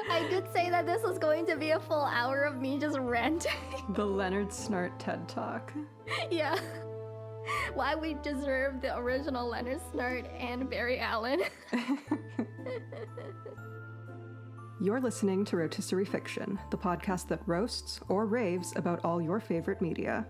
I did say that this was going to be a full hour of me just ranting. The Leonard Snart TED Talk. Yeah. Why we deserve the original Leonard Snart and Barry Allen. You're listening to Rotisserie Fiction, the podcast that roasts or raves about all your favorite media.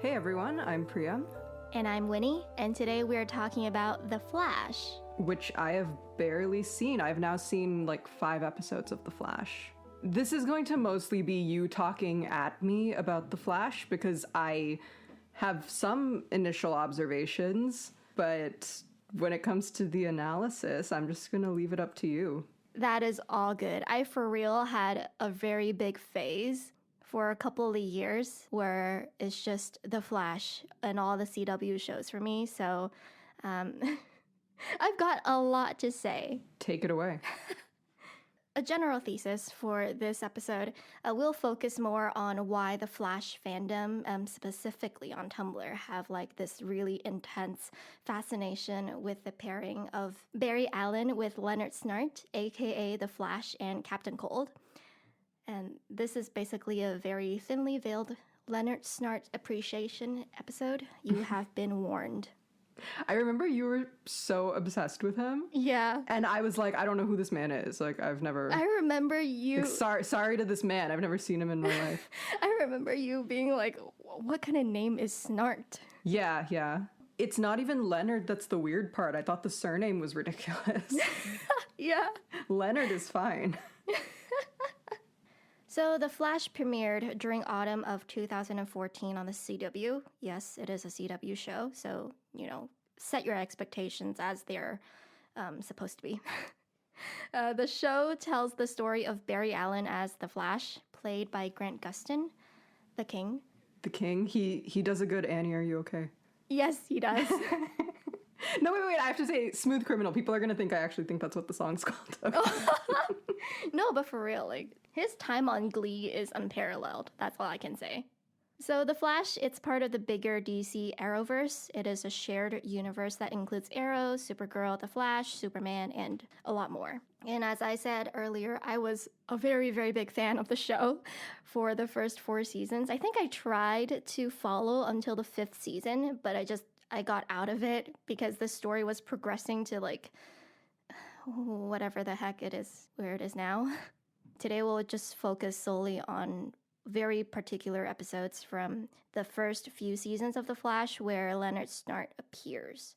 Hey everyone, I'm Priyam. And I'm Winnie, and today we're talking about The Flash. Which I have barely seen. I've now seen like 5 episodes of The Flash. This is going to mostly be you talking at me about The Flash because I have some initial observations, but when it comes to the analysis, I'm just going to leave it up to you. That is all good. I, for real, had a very big phase for a couple of years where it's just The Flash and all the CW shows for me, so I've got a lot to say. Take it away. A general thesis for this episode will focus more on why the Flash fandom, specifically on Tumblr, have like this really intense fascination with the pairing of Barry Allen with Leonard Snart, aka the Flash, and Captain Cold. And this is basically a very thinly veiled Leonard Snart appreciation episode. You have been warned. I remember you were so obsessed with him. Yeah. And I was like, I don't know who this man is. Like, I've never... I remember you... Like, sorry to this man. I've never seen him in my life. I remember you being like, what kind of name is Snart? Yeah. It's not even Leonard that's the weird part. I thought the surname was ridiculous. Yeah. Leonard is fine. So The Flash premiered during autumn of 2014 on the CW. Yes, it is a CW show, so, set your expectations as they're supposed to be. The show tells the story of Barry Allen as the Flash, played by Grant Gustin, the King. The King? He does a good Annie, are you okay? Yes, he does. No, wait, I have to say Smooth Criminal. People are going to think I actually think that's what the song's called. Okay. No, but for real, his time on Glee is unparalleled. That's all I can say. So The Flash, it's part of the bigger DC Arrowverse. It is a shared universe that includes Arrow, Supergirl, The Flash, Superman, and a lot more. And as I said earlier, I was a very, very big fan of the show for the first 4 seasons. I think I tried to follow until the 5th season, but I got out of it because the story was progressing to whatever the heck it is, where it is now. Today we'll just focus solely on very particular episodes from the first few seasons of The Flash where Leonard Snart appears.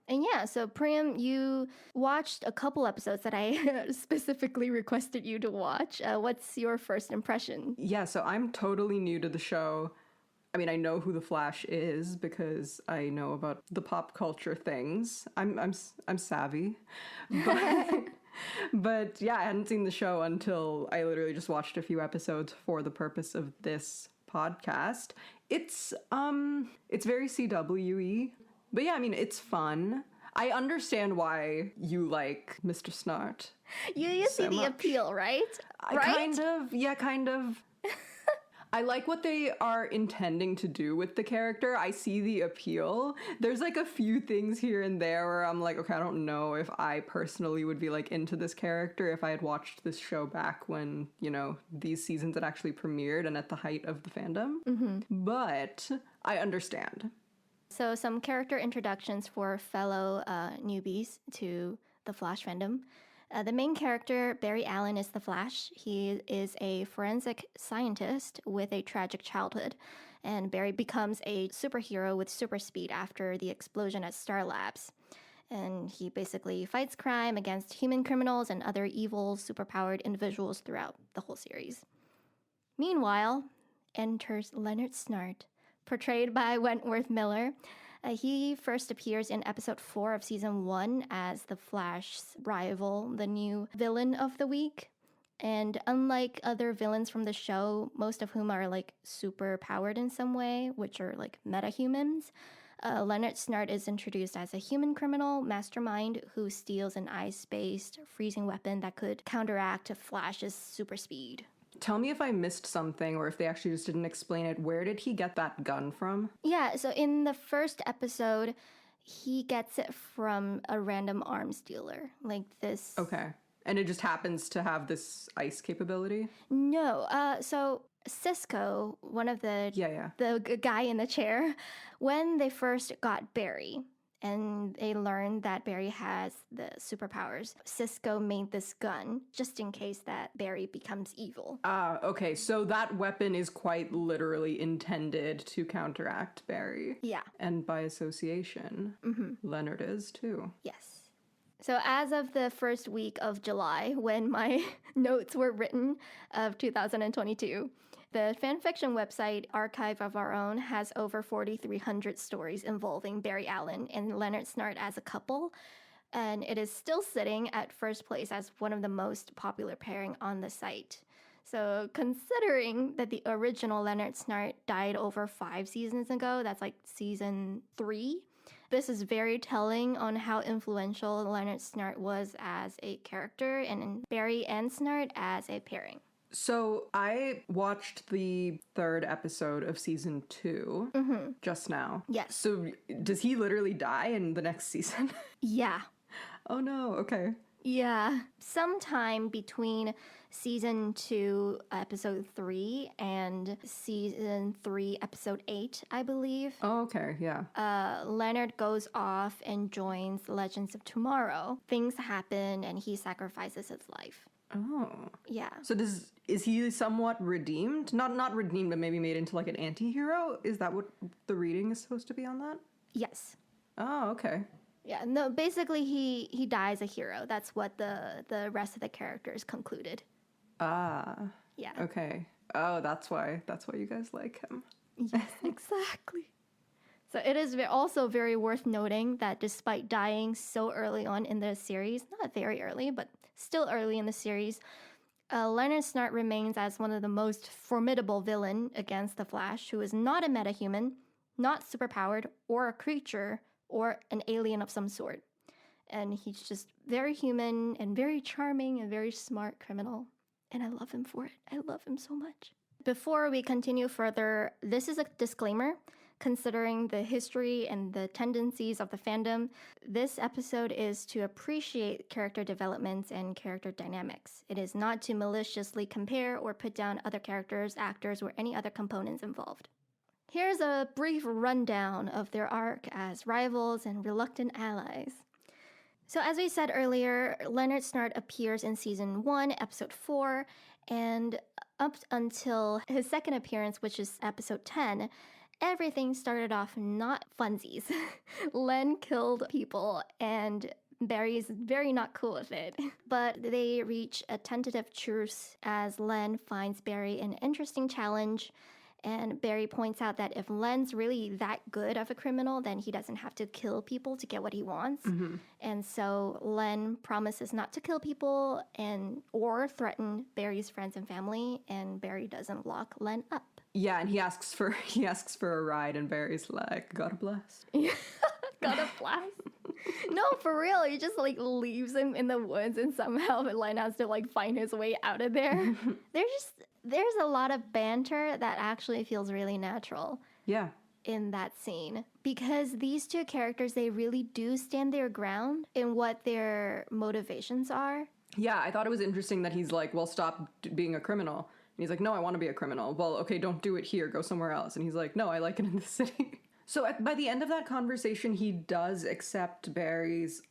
And yeah, so Priyam, you watched a couple episodes that I specifically requested you to watch. What's your first impression? Yeah, so I'm totally new to the show. I mean, I know who the Flash is because I know about the pop culture things. I'm savvy, but yeah, I hadn't seen the show until I literally just watched a few episodes for the purpose of this podcast. It's very CW-y, but yeah, I mean, it's fun. I understand why you like Mr. Snart. You see the appeal, right? Kind of. I like what they are intending to do with the character. I see the appeal. There's a few things here and there where I'm like, okay, I don't know if I personally would be into this character if I had watched this show back when, these seasons had actually premiered and at the height of the fandom. Mm-hmm. But I understand. So some character introductions for fellow newbies to the Flash fandom. The main character, Barry Allen, is the Flash. He is a forensic scientist with a tragic childhood, and Barry becomes a superhero with super speed after the explosion at Star Labs. And he basically fights crime against human criminals and other evil, superpowered individuals throughout the whole series. Meanwhile, enters Leonard Snart, portrayed by Wentworth Miller. He first appears in episode 4 of season 1 as the Flash's rival, the new villain of the week. And unlike other villains from the show, most of whom are super powered in some way, which are metahumans, Leonard Snart is introduced as a human criminal mastermind who steals an ice-based freezing weapon that could counteract Flash's super speed. Tell me if I missed something or if they actually just didn't explain it. Where did he get that gun from? Yeah, so in the first episode, He gets it from a random arms dealer. Like this. Okay. And it just happens to have this ice capability? No. So Cisco, one of the guy in the chair, when they first got Barry and they learned that Barry has the superpowers, Cisco made this gun just in case that Barry becomes evil. Okay. So that weapon is quite literally intended to counteract Barry. Yeah. And by association, Leonard is too. Yes. So as of the first week of July, when my notes were written of 2022, the fanfiction website Archive of Our Own has over 4,300 stories involving Barry Allen and Leonard Snart as a couple, and it is still sitting at first place as one of the most popular pairing on the site. So considering that the original Leonard Snart died over 5 seasons ago, that's like season 3, this is very telling on how influential Leonard Snart was as a character and Barry and Snart as a pairing. So I watched the 3rd episode of season 2 just now. Yes. So does he literally die in the next season? Yeah. Oh no, okay. Yeah. Sometime between season 2, episode 3, and season 3, episode 8, I believe. Oh, okay, yeah. Leonard goes off and joins Legends of Tomorrow. Things happen and he sacrifices his life. Oh. Yeah. So is he somewhat redeemed? Not redeemed, but maybe made into like an anti-hero? Is that what the reading is supposed to be on that? Yes. Oh, okay. Yeah, no, basically he dies a hero. That's what the rest of the characters concluded. Ah. Yeah. Okay. Oh, that's why you guys like him. Yes, exactly. So it is also very worth noting that despite dying so early on in the series, not very early, but still early in the series, Leonard Snart remains as one of the most formidable villain against the Flash, who is not a metahuman, not superpowered, or a creature, or an alien of some sort. And he's just very human and very charming and very smart criminal. And I love him for it. I love him so much. Before we continue further, this is a disclaimer. Considering the history and the tendencies of the fandom, this episode is to appreciate character developments and character dynamics. It is not to maliciously compare or put down other characters, actors, or any other components involved. Here's a brief rundown of their arc as rivals and reluctant allies. So as we said earlier, Leonard Snart appears in season 1, episode 4, and up until his second appearance, which is episode 10, everything started off not funsies. Len killed people and Barry's very not cool with it. But they reach a tentative truce as Len finds Barry an interesting challenge. And Barry points out that if Len's really that good of a criminal, then he doesn't have to kill people to get what he wants. And so Len promises not to kill people or threaten Barry's friends and family, and Barry doesn't lock Len up. Yeah, and he asks for a ride, and Barry's like, "Got a blast." Got a blast. No, for real. He just like leaves him in the woods, and somehow Len has to like find his way out of there. There's a lot of banter that actually feels really natural. Yeah. In that scene, because these two characters, they really do stand their ground in what their motivations are. Yeah, I thought it was interesting that he's like, "Well, stop being a criminal." And he's like, "No, I want to be a criminal." "Well, okay, don't do it here. Go somewhere else." And he's like, "No, I like it in the city." So by the end of that conversation, he does accept Barry's,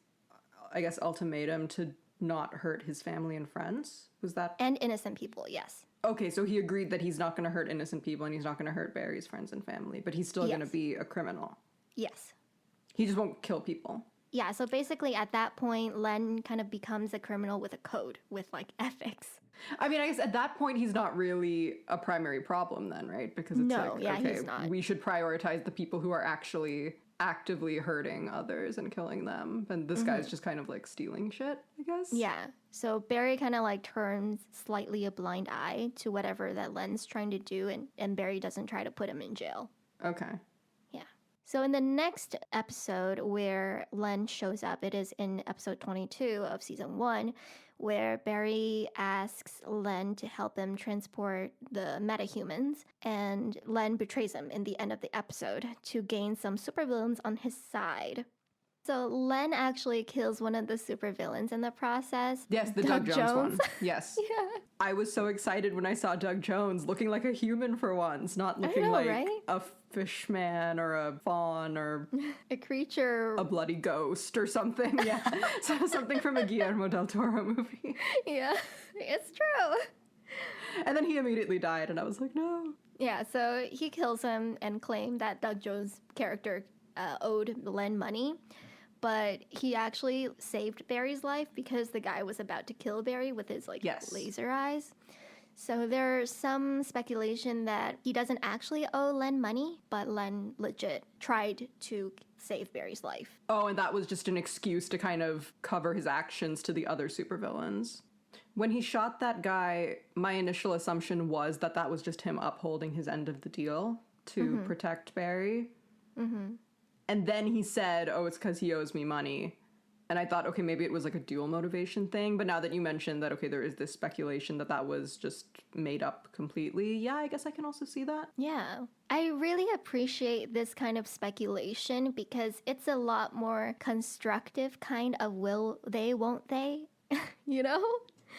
I guess, ultimatum to not hurt his family and friends. Was that? And innocent people, yes. Okay, so he agreed that he's not going to hurt innocent people and he's not going to hurt Barry's friends and family, but he's still going to be a criminal. Yes. He just won't kill people. Yeah, so basically at that point, Len kind of becomes a criminal with a code, with like ethics. I mean, I guess at that point, he's not really a primary problem then, right? Because it's he's not. We should prioritize the people who are actually actively hurting others and killing them. And this guy's just kind of like stealing shit, I guess. Yeah. So Barry kind of like turns slightly a blind eye to whatever that Len's trying to do, and Barry doesn't try to put him in jail. Okay. Yeah. So in the next episode where Len shows up, it is in episode 22 of season 1, where Barry asks Len to help him transport the metahumans, and Len betrays him in the end of the episode to gain some supervillains on his side. So Len actually kills one of the supervillains in the process. Yes, the Doug Jones one. Yes. Yeah. I was so excited when I saw Doug Jones looking like a human for once, not looking like right? a fishman or a fawn or a creature. a bloody ghost or something. Yeah. So something from a Guillermo del Toro movie. Yeah, it's true. And then he immediately died, and I was like, no. Yeah, so he kills him and claimed that Doug Jones' character owed Len money. But he actually saved Barry's life because the guy was about to kill Barry with his laser eyes. So there's some speculation that he doesn't actually owe Len money, but Len legit tried to save Barry's life. Oh, and that was just an excuse to kind of cover his actions to the other supervillains. When he shot that guy, my initial assumption was that that was just him upholding his end of the deal to protect Barry. Mm-hmm. And then he said, oh, it's because he owes me money. And I thought, okay, maybe it was like a dual motivation thing. But now that you mentioned that, okay, there is this speculation that that was just made up completely. Yeah, I guess I can also see that. Yeah. I really appreciate this kind of speculation because it's a lot more constructive kind of will they, won't they, you know?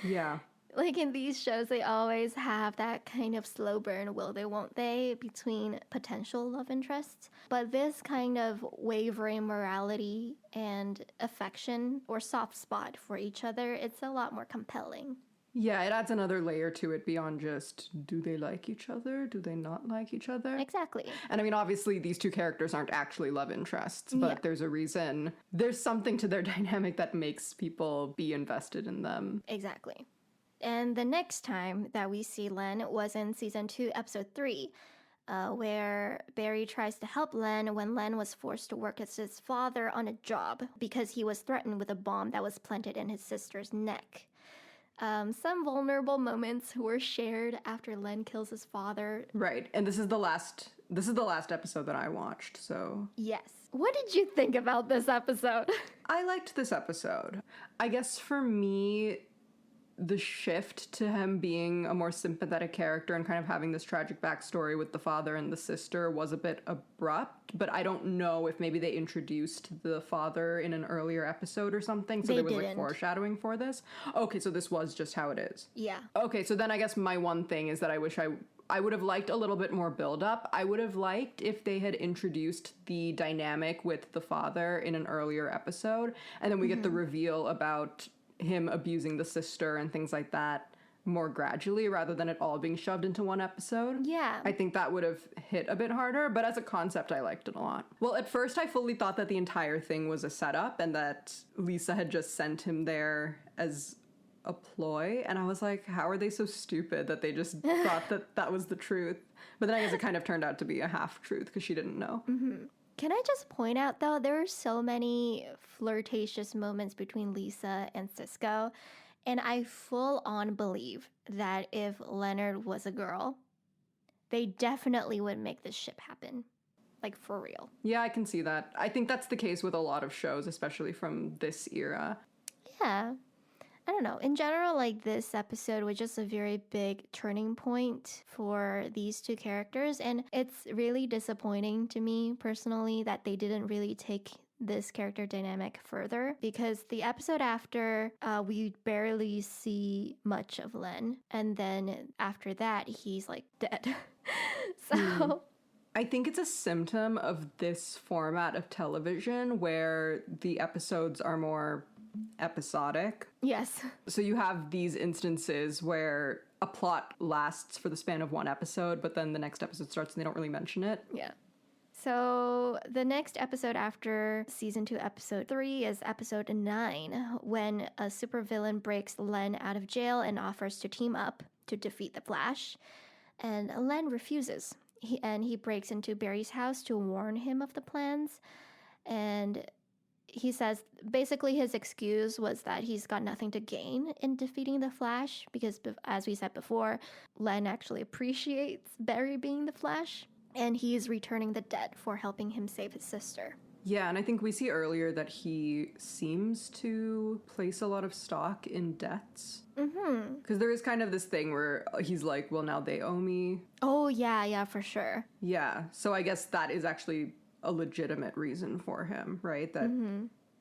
Yeah. Like in these shows, they always have that kind of slow burn, will they, won't they, between potential love interests. But this kind of wavering morality and affection or soft spot for each other, it's a lot more compelling. Yeah, it adds another layer to it beyond just, do they like each other? Do they not like each other? Exactly. And I mean, obviously, these two characters aren't actually love interests, but there's a reason. There's something to their dynamic that makes people be invested in them. Exactly. And the next time that we see Len was in season 2, episode 3, where Barry tries to help Len when Len was forced to work as his father on a job because he was threatened with a bomb that was planted in his sister's neck. Some vulnerable moments were shared after Len kills his father. Right, and this is the last episode that I watched, so... Yes. What did you think about this episode? I liked this episode. I guess for me, the shift to him being a more sympathetic character and kind of having this tragic backstory with the father and the sister was a bit abrupt, but I don't know if maybe they introduced the father in an earlier episode or something, so there was like foreshadowing for this. Okay, so this was just how it is. Yeah. Okay, so then I guess my one thing is that I wish I would have liked a little bit more build-up. I would have liked if they had introduced the dynamic with the father in an earlier episode, and then we get the reveal about him abusing the sister and things like that more gradually rather than it all being shoved into one episode. Yeah. I think that would have hit a bit harder, but as a concept, I liked it a lot. Well, at first, I fully thought that the entire thing was a setup and that Lisa had just sent him there as a ploy, and I was like, how are they so stupid that they just thought that that was the truth? But then I guess it kind of turned out to be a half-truth because she didn't know. Mm-hmm. Can I just point out, though, there are so many flirtatious moments between Lisa and Cisco, and I full-on believe that if Leonard was a girl, they definitely would make this ship happen. Like, for real. Yeah, I can see that. I think that's the case with a lot of shows, especially from this era. Yeah. I don't know. In general, like, this episode was just a very big turning point for these two characters. And it's really disappointing to me personally that they didn't really take this character dynamic further, because the episode after, we barely see much of Len. And then after that, he's like dead. So... I think it's a symptom of this format of television where the episodes are more episodic. Yes. So you have these instances where a plot lasts for the span of one episode, but then the next episode starts and they don't really mention it. Yeah. So the next episode after season 2, episode 3 is episode 9, when a supervillain breaks Len out of jail and offers to team up to defeat the Flash. And Len refuses. He breaks into Barry's house to warn him of the plans. And he says basically his excuse was that he's got nothing to gain in defeating the Flash because, as we said before, Len actually appreciates Barry being the Flash, and he's returning the debt for helping him save his sister. Yeah, and I think we see earlier that he seems to place a lot of stock in debts. Mm-hmm. Because there is kind of this thing where he's like, well, now they owe me. Oh, yeah, for sure. Yeah, so I guess that is actually a legitimate reason for him, right? That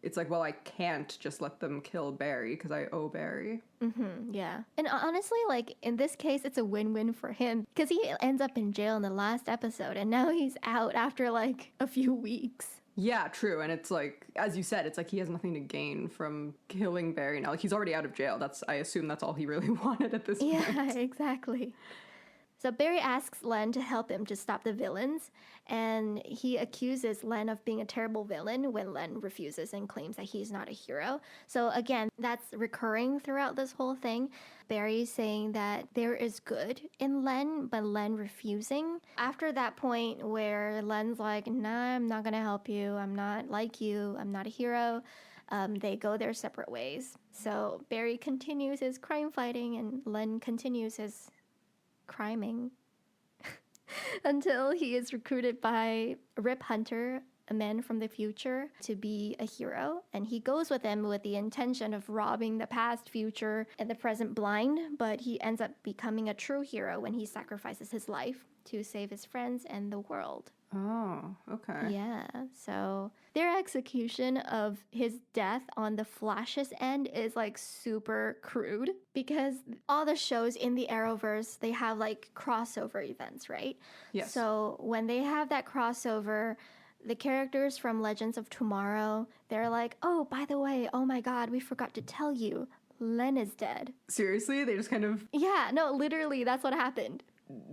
it's like, well, I can't just let them kill Barry because I owe Barry. Yeah. And honestly, like, in this case, it's a win-win for him because he ends up in jail in the last episode and now he's out after, like, a few weeks. Yeah, true. And it's like, as you said, it's like he has nothing to gain from killing Barry now. Like, he's already out of jail. I assume that's all he really wanted at this point. Yeah, exactly. So Barry asks Len to help him to stop the villains, and he accuses Len of being a terrible villain when Len refuses and claims that he's not a hero. So again, that's recurring throughout this whole thing. Barry saying that there is good in Len, but Len refusing. After that point where Len's like, nah, I'm not gonna help you, I'm not like you, I'm not a hero, they go their separate ways. So Barry continues his crime fighting and Len continues his criming until he is recruited by Rip Hunter, a man from the future, to be a hero. And he goes with him with the intention of robbing the past, future, and the present blind, but he ends up becoming a true hero when he sacrifices his life to save his friends and the world. Oh, okay. Yeah, so their execution of his death on the Flash's end is like super crude because all the shows in the Arrowverse, they have like crossover events, right? Yes. So when they have that crossover, the characters from Legends of Tomorrow, they're like, oh, by the way, oh my god, we forgot to tell you, Len is dead. Seriously? They just kind of... Yeah, no, literally, that's what happened.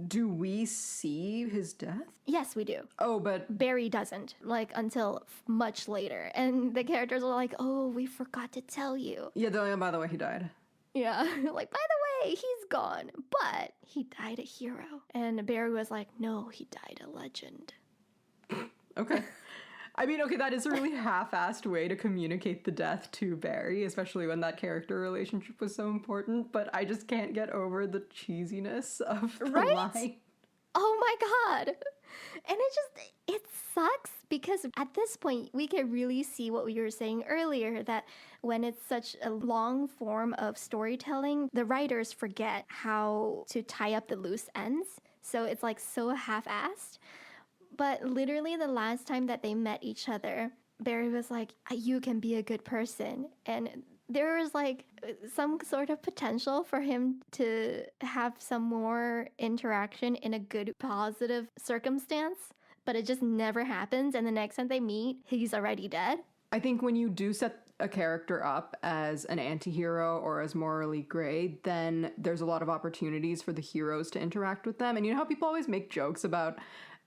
Do we see his death? Yes, we do. Oh, but... Barry doesn't, like, until much later. And the characters are like, oh, we forgot to tell you. Yeah, by the way, he died. Yeah, like, by the way, he's gone, but he died a hero. And Barry was like, no, he died a legend. Okay. I mean, okay, that is a really half-assed way to communicate the death to Barry, especially when that character relationship was so important, but I just can't get over the cheesiness of the line. Oh my god! And it sucks because at this point we can really see what we were saying earlier, that when it's such a long form of storytelling, the writers forget how to tie up the loose ends. So it's like so half-assed. But literally the last time that they met each other, Barry was like, you can be a good person. And there was like some sort of potential for him to have some more interaction in a good, positive circumstance. But it just never happens. And the next time they meet, he's already dead. I think when you do set a character up as an anti-hero or as morally gray, then there's a lot of opportunities for the heroes to interact with them. And you know how people always make jokes about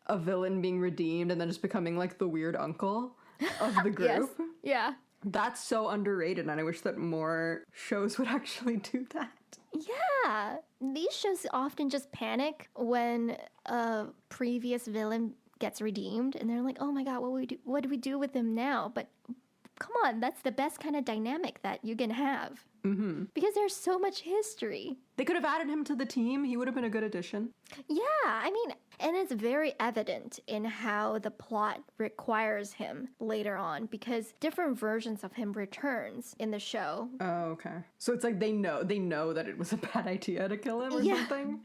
a villain being redeemed and then just becoming like the weird uncle of the group? Yes. Yeah. That's so underrated, and I wish that more shows would actually do that. Yeah. These shows often just panic when a previous villain gets redeemed, and they're like, oh my god, what do we do with him now? But come on, that's the best kind of dynamic that you can have. Mm-hmm. Because there's so much history. They could have added him to the team. He would have been a good addition. Yeah, I mean, and it's very evident in how the plot requires him later on, because different versions of him returns in the show. Oh, okay. So it's like they know that it was a bad idea to kill him or something?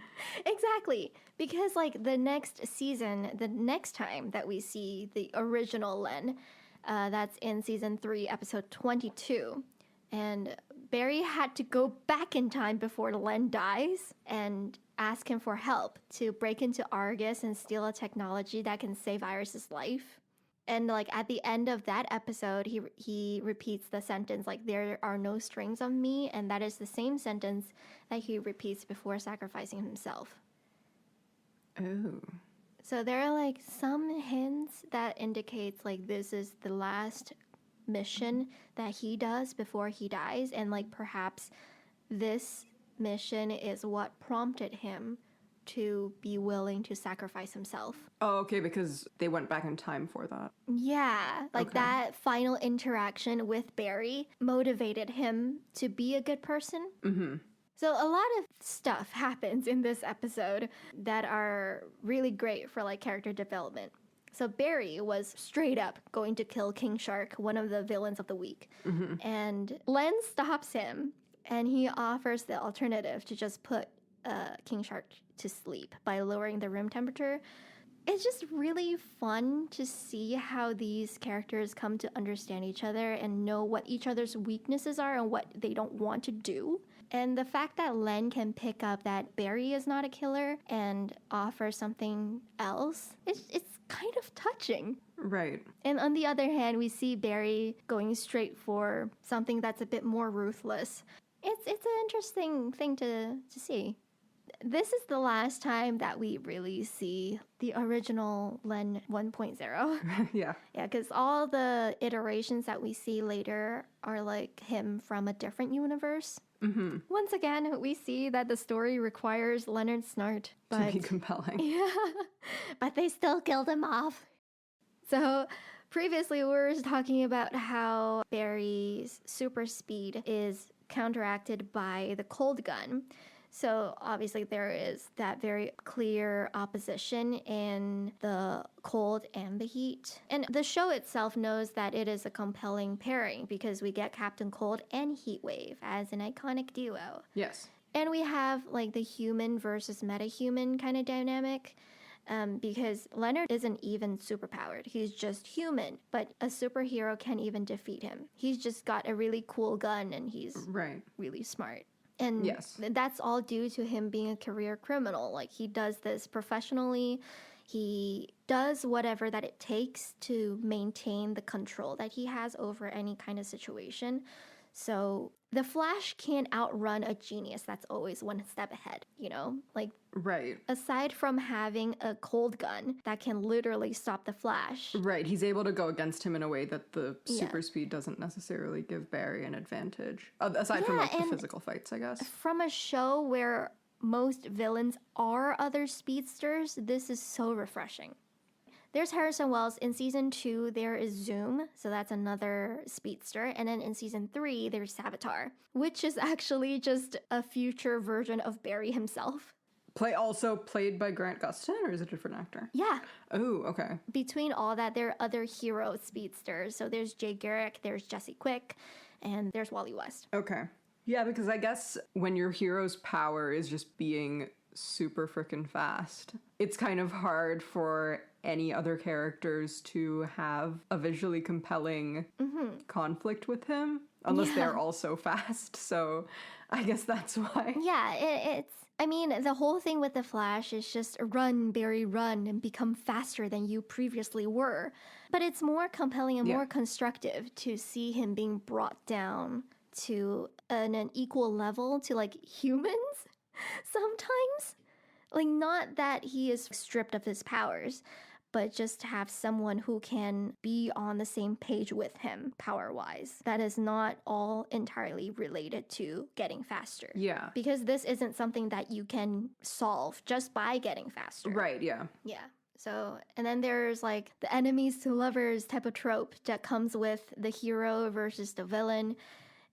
Exactly. Because like the next season, the next time that we see the original Len, that's in season 3, episode 22. And Barry had to go back in time before Len dies and ask him for help to break into Argus and steal a technology that can save Iris's life. And like at the end of that episode, he repeats the sentence like, there are no strings on me, and that is the same sentence that he repeats before sacrificing himself. Oh. So there are like some hints that indicates like this is the last mission that he does before he dies, and like perhaps this mission is what prompted him to be willing to sacrifice himself. Oh, okay, because they went back in time for that. Yeah, like that final interaction with Barry motivated him to be a good person. Mm-hmm. So a lot of stuff happens in this episode that are really great for like character development. So Barry was straight up going to kill King Shark, one of the villains of the week. Mm-hmm. And Len stops him, and he offers the alternative to just put King Shark to sleep by lowering the room temperature. It's just really fun to see how these characters come to understand each other and know what each other's weaknesses are and what they don't want to do. And the fact that Len can pick up that Barry is not a killer and offer something else, it's kind of touching. Right. And on the other hand, we see Barry going straight for something that's a bit more ruthless. It's an interesting thing to see. This is the last time that we really see the original Len 1.0. Yeah. Yeah, because all the iterations that we see later are like him from a different universe. Mm-hmm. Once again, we see that the story requires Leonard Snart. To be compelling. Yeah, but they still killed him off. So previously we were talking about how Barry's super speed is counteracted by the cold gun. So obviously there is that very clear opposition in the cold and the heat. And the show itself knows that it is a compelling pairing because we get Captain Cold and Heatwave as an iconic duo. Yes. And we have like the human versus metahuman kind of dynamic. Because Leonard isn't even superpowered. He's just human, but a superhero can't even defeat him. He's just got a really cool gun and he's really smart. And yes, that's all due to him being a career criminal. Like, he does this professionally. He does whatever that it takes to maintain the control that he has over any kind of situation. So the Flash can't outrun a genius that's always one step ahead, you know? Like, right. Aside from having a cold gun that can literally stop the Flash. Right, he's able to go against him in a way that the super speed doesn't necessarily give Barry an advantage. Aside from like, the physical fights, I guess. From a show where most villains are other speedsters, this is so refreshing. There's Harrison Wells. In season 2, there is Zoom, so that's another speedster. And then in season 3, there's Savitar, which is actually just a future version of Barry himself. Also played by Grant Gustin, or is it a different actor? Yeah. Oh, okay. Between all that, there are other hero speedsters. So there's Jay Garrick, there's Jesse Quick, and there's Wally West. Okay. Yeah, because I guess when your hero's power is just being super freaking fast, it's kind of hard for any other characters to have a visually compelling conflict with him, unless they're also fast. So I guess that's why. Yeah, it's... I mean, the whole thing with the Flash is just run, Barry, run, and become faster than you previously were. But it's more compelling and more constructive to see him being brought down to an equal level to, like, humans sometimes. Like, not that he is stripped of his powers, but just to have someone who can be on the same page with him power-wise. That is not all entirely related to getting faster. Yeah. Because this isn't something that you can solve just by getting faster. Right, yeah. Yeah. So, and then there's like the enemies to lovers type of trope that comes with the hero versus the villain.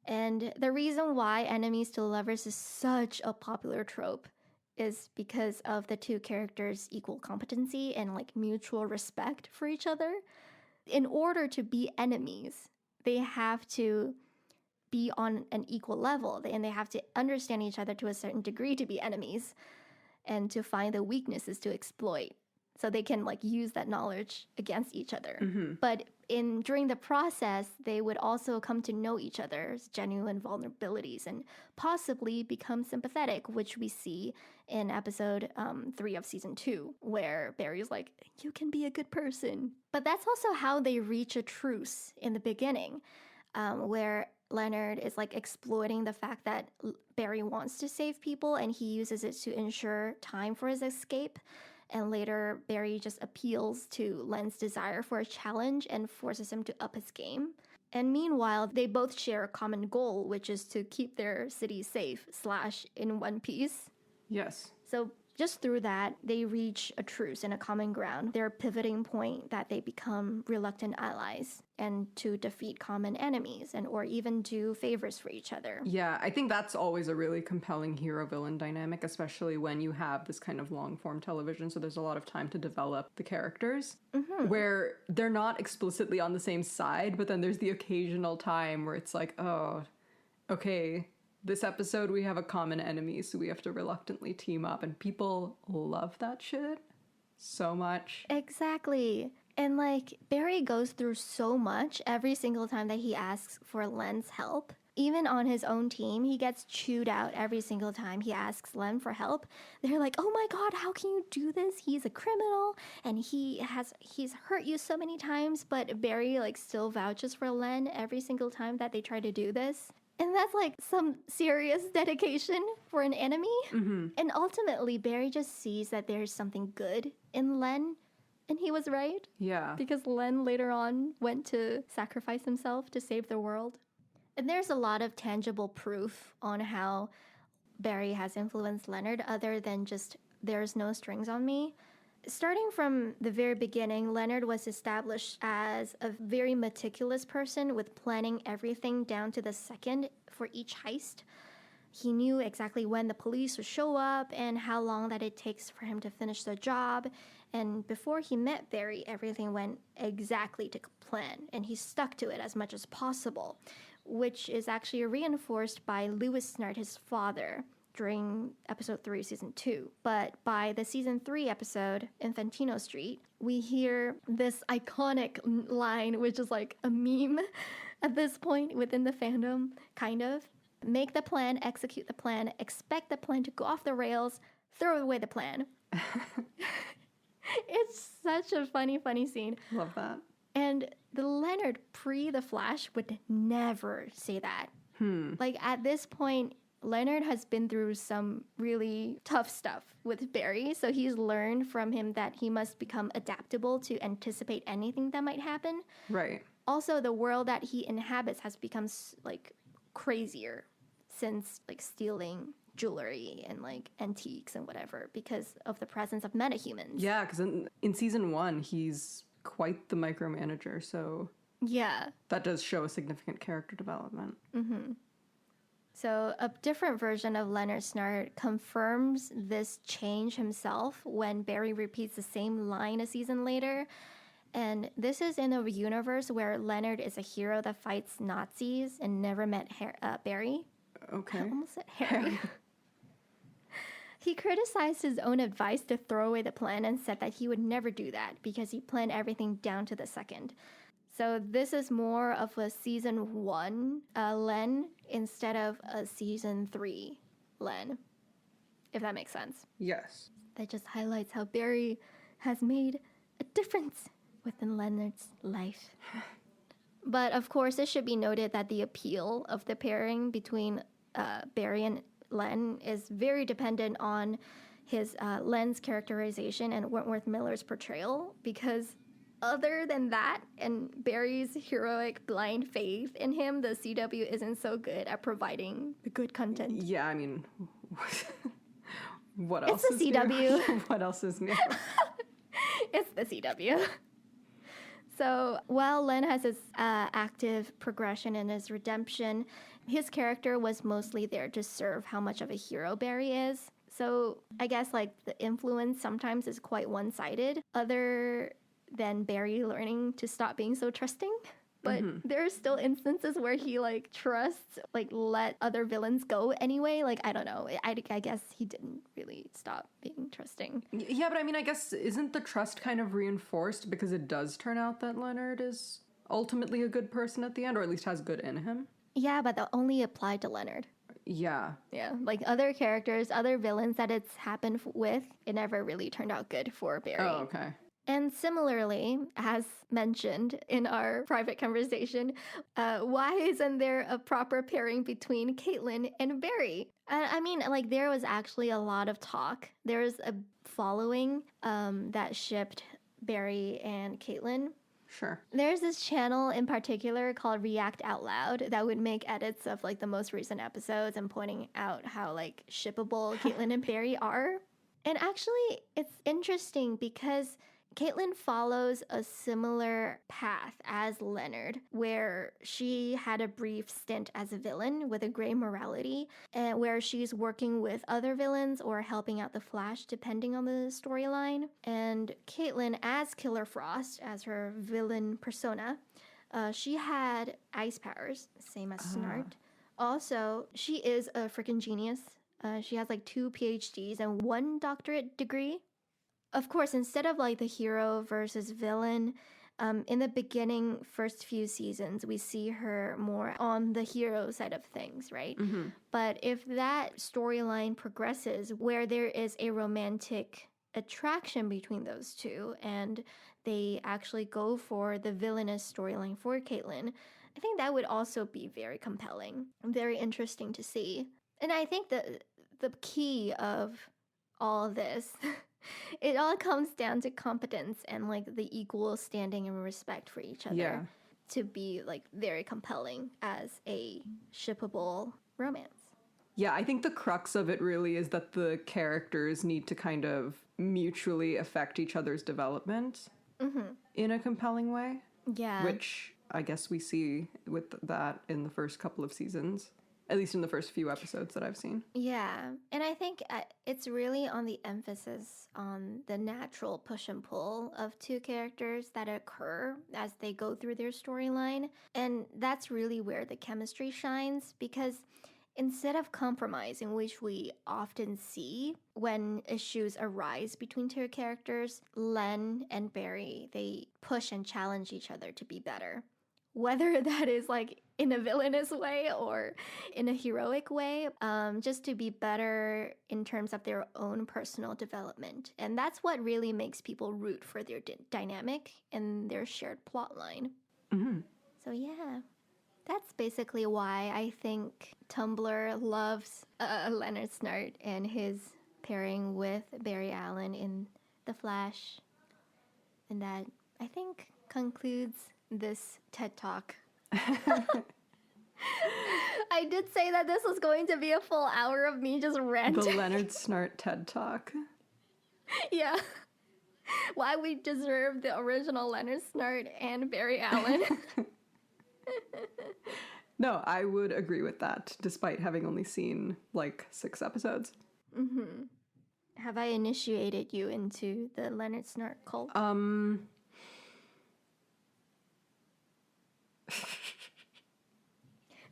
And the reason why enemies to lovers is such a popular trope is because of the two characters' equal competency and like mutual respect for each other. In order to be enemies, they have to be on an equal level, and they have to understand each other to a certain degree to be enemies and to find the weaknesses to exploit. So they can like use that knowledge against each other. Mm-hmm. But during the process, they would also come to know each other's genuine vulnerabilities and possibly become sympathetic, which we see in episode 3 of season 2, where Barry's like, you can be a good person. But that's also how they reach a truce in the beginning, where Leonard is like exploiting the fact that Barry wants to save people and he uses it to ensure time for his escape. And later, Barry just appeals to Len's desire for a challenge and forces him to up his game. And meanwhile, they both share a common goal, which is to keep their city safe / in one piece. Yes. So just through that, they reach a truce and a common ground. Their pivoting point that they become reluctant allies and to defeat common enemies and or even do favors for each other. Yeah, I think that's always a really compelling hero-villain dynamic, especially when you have this kind of long-form television, so there's a lot of time to develop the characters, where they're not explicitly on the same side, but then there's the occasional time where it's like, oh, okay, this episode we have a common enemy, so we have to reluctantly team up, and people love that shit. so much. Exactly. And like Barry goes through so much every single time that he asks for Len's help. Even on his own team, he gets chewed out every single time he asks Len for help. They're like, "Oh my god, how can you do this? He's a criminal and he's hurt you so many times." But Barry like still vouches for Len every single time that they try to do this. And that's like some serious dedication for an enemy. Mm-hmm. And ultimately, Barry just sees that there's something good in Len. And he was right. Yeah. Because Len later on went to sacrifice himself to save the world. And there's a lot of tangible proof on how Barry has influenced Leonard other than just "there's no strings on me." Starting from the very beginning, Leonard was established as a very meticulous person with planning everything down to the second for each heist. He knew exactly when the police would show up and how long that it takes for him to finish the job. And before he met Barry, everything went exactly to plan, and he stuck to it as much as possible, which is actually reinforced by Lewis Snart, his father, during episode 3, season 2. But by the season 3 episode, Infantino Street, we hear this iconic line, which is like a meme at this point within the fandom, kind of. "Make the plan, execute the plan, expect the plan to go off the rails, throw away the plan." It's such a funny scene. Love that. And the Leonard pre The Flash would never say that. Like at this point, Leonard has been through some really tough stuff with Barry, so he's learned from him that he must become adaptable to anticipate anything that might happen. Right. Also, the world that he inhabits has become like crazier since like stealing jewelry and like antiques and whatever because of the presence of metahumans. Yeah, because in season 1, he's quite the micromanager, so Yeah. that does show a significant character development. So a different version of Leonard Snart confirms this change himself when Barry repeats the same line a season later. And this is in a universe where Leonard is a hero that fights Nazis and never met Barry. Okay. I almost said Harry. He criticized his own advice to throw away the plan and said that he would never do that because he planned everything down to the second. So this is more of a season 1 Len instead of a season 3 Len, if that makes sense. Yes. That just highlights how Barry has made a difference within Leonard's life. But of course, it should be noted that the appeal of the pairing between Barry and Len is very dependent on his Len's characterization and Wentworth Miller's portrayal, because other than that and Barry's heroic blind faith in him, the CW isn't so good at providing the good content. Yeah, I mean, what else It's is the CW. new? What else is new? It's the CW. So while Len has his active progression and his redemption, his character was mostly there to serve how much of a hero Barry is. So I guess like the influence sometimes is quite one-sided, other than Barry learning to stop being so trusting. But there are still instances where he like trusts, like let other villains go anyway. Like, I don't know. I guess he didn't really stop being trusting. Yeah, but I mean, I guess isn't the trust kind of reinforced because it does turn out that Leonard is ultimately a good person at the end, or at least has good in him? Yeah, but that only applied to Leonard. Yeah. Yeah, like other characters, other villains that it's happened with, it never really turned out good for Barry. Oh, okay. And similarly, as mentioned in our private conversation, why isn't there a proper pairing between Caitlin and Barry? I mean, like, there was actually a lot of talk. There was a following that shipped Barry and Caitlin. Sure. There's this channel in particular called React Out Loud that would make edits of, like, the most recent episodes and pointing out how, like, shippable Caitlin and Barry are. And actually, it's interesting because Caitlin follows a similar path as Leonard, where she had a brief stint as a villain with a gray morality, and where she's working with other villains or helping out the Flash, depending on the storyline. And Caitlin, as Killer Frost, as her villain persona, she had ice powers, same as Snart. Also, she is a freaking genius. She has like 2 PhDs and 1 doctorate degree. of course, instead of like the hero versus villain, in the beginning, first few seasons, we see her more on the hero side of things, right? But if that storyline progresses where there is a romantic attraction between those two and they actually go for the villainous storyline for Caitlyn, I think that would also be very compelling, very interesting to see. And I think the key of all this it all comes down to competence and like the equal standing and respect for each other to be like very compelling as a shippable romance. Yeah, I think the crux of it really is that the characters need to kind of mutually affect each other's development in a compelling way. Yeah. Which I guess we see with that in the first couple of seasons. At least in the first few episodes that I've seen. Yeah. And I think it's really on the emphasis on the natural push and pull of two characters that occur as they go through their storyline. And that's really where the chemistry shines because instead of compromising, which we often see when issues arise between two characters, Len and Barry, they push and challenge each other to be better. Whether that is like in a villainous way or in a heroic way, just to be better in terms of their own personal development. And that's what really makes people root for their dynamic and their shared plot line. So yeah, that's basically why I think Tumblr loves Leonard Snart and his pairing with Barry Allen in The Flash. And that, I think, concludes this TED Talk. I did say that this was going to be a full hour of me just ranting. The Leonard Snart TED Talk. Yeah. Why we deserve the original Leonard Snart and Barry Allen. No, I would agree with that, despite having only seen like 6 episodes. Have I initiated you into the Leonard Snart cult?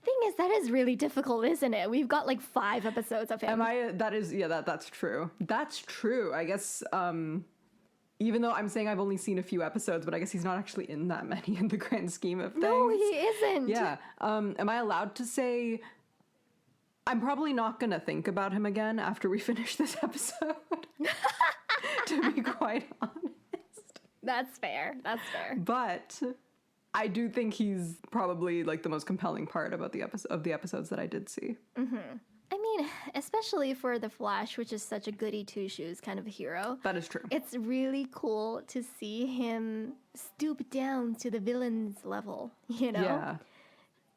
Thing is, that is really difficult, isn't it? We've got like 5 episodes of him. That's true. That's true. I guess, even though I'm saying I've only seen a few episodes, but I guess he's not actually in that many in the grand scheme of things. No, he isn't. Yeah. Am I allowed to say I'm probably not going to think about him again after we finish this episode? To be quite honest. That's fair. That's fair. But I do think he's probably like the most compelling part about the episodes that I did see. I mean, especially for The Flash, which is such a goody two-shoes kind of hero. That is true. It's really cool to see him stoop down to the villain's level, you know? Yeah.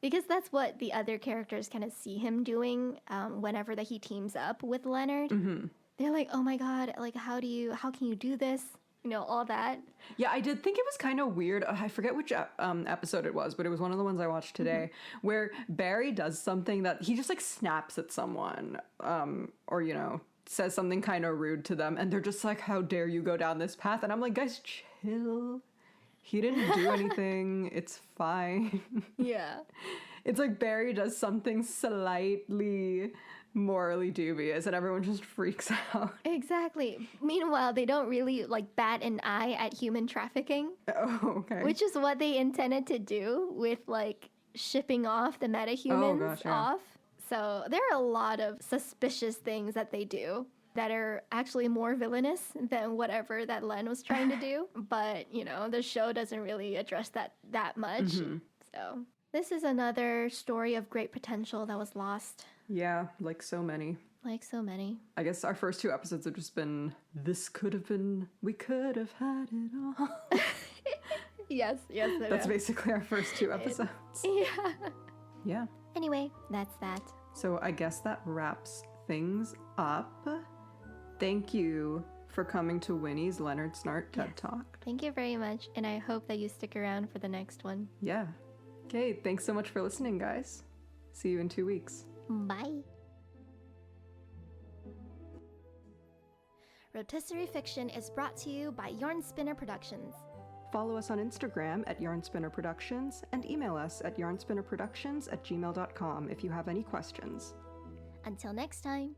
Because that's what the other characters kind of see him doing whenever that he teams up with Leonard. They're like, oh my god, like how can you do this? You know, all that. Yeah, I did think it was kind of weird. I forget which episode it was, but it was one of the ones I watched today, where Barry does something that he just like snaps at someone, or, you know, says something kind of rude to them, and they're just like, how dare you go down this path? And I'm like, guys, chill. He didn't do anything. It's fine. Yeah. It's like Barry does something slightly morally dubious and everyone just freaks out. Exactly. Meanwhile, they don't really like bat an eye at human trafficking. Oh, okay. Which is what they intended to do with like shipping off the metahumans off. So there are a lot of suspicious things that they do that are actually more villainous than whatever that Len was trying to do. But, you know, the show doesn't really address that much. So this is another story of great potential that was lost. Yeah, like so many. Like so many. I guess our first 2 episodes have just been, we could have had it all. Yes, That's basically our first 2 episodes. Yeah. Yeah. Anyway, that's that. So I guess that wraps things up. Thank you for coming to Winnie's Leonard Snart TED Talk. Thank you very much, and I hope that you stick around for the next one. Yeah. Okay, thanks so much for listening, guys. See you in 2 weeks. Bye. Rotisserie Fiction is brought to you by Yarnspinner Productions. Follow us on Instagram at Yarnspinner Productions and email us at yarnspinnerproductions@gmail.com if you have any questions. Until next time.